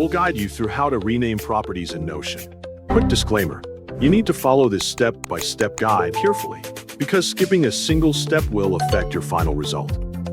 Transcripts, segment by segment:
We'll guide you through how to rename properties in Notion. Quick disclaimer, you need to follow this step-by-step guide carefully, because skipping a single step will affect your final result.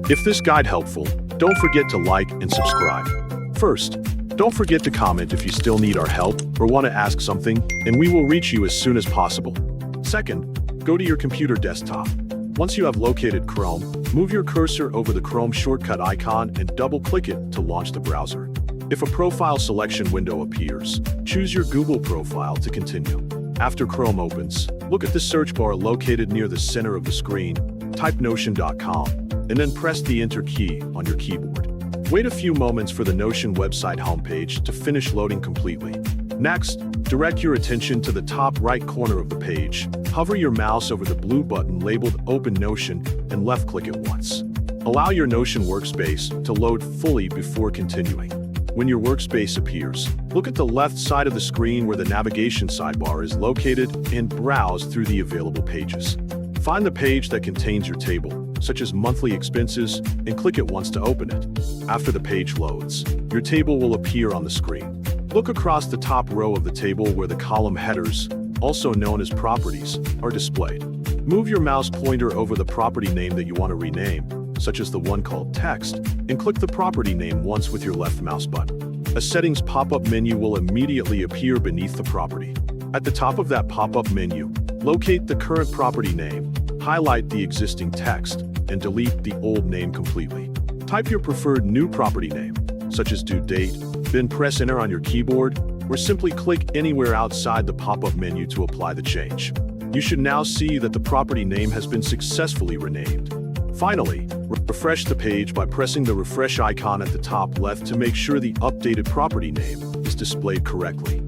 If this guide helpful, don't forget to like and subscribe. First, don't forget to comment if you still need our help or want to ask something, and we will reach you as soon as possible. Second, go to your computer desktop. Once you have located Chrome, move your cursor over the Chrome shortcut icon and double-click it to launch the browser. If a profile selection window appears, choose your Google profile to continue. After Chrome opens, look at the search bar located near the center of the screen, type notion.com, and then press the Enter key on your keyboard. Wait a few moments for the Notion website homepage to finish loading completely. Next, direct your attention to the top right corner of the page. Hover your mouse over the blue button labeled Open Notion and left-click it once. Allow your Notion workspace to load fully before continuing. When your workspace appears, look at the left side of the screen where the navigation sidebar is located and browse through the available pages. Find the page that contains your table, such as monthly expenses, and click it once to open it. After the page loads, your table will appear on the screen. Look across the top row of the table where the column headers, also known as properties, are displayed. Move your mouse pointer over the property name that you want to rename, such as the one called text, and click the property name once with your left mouse button. A settings pop-up menu will immediately appear beneath the property. At the top of that pop-up menu, locate the current property name, highlight the existing text, and delete the old name completely. Type your preferred new property name, such as due date, then press Enter on your keyboard, or simply click anywhere outside the pop-up menu to apply the change. You should now see that the property name has been successfully renamed. Finally, refresh the page by pressing the refresh icon at the top left to make sure the updated property name is displayed correctly.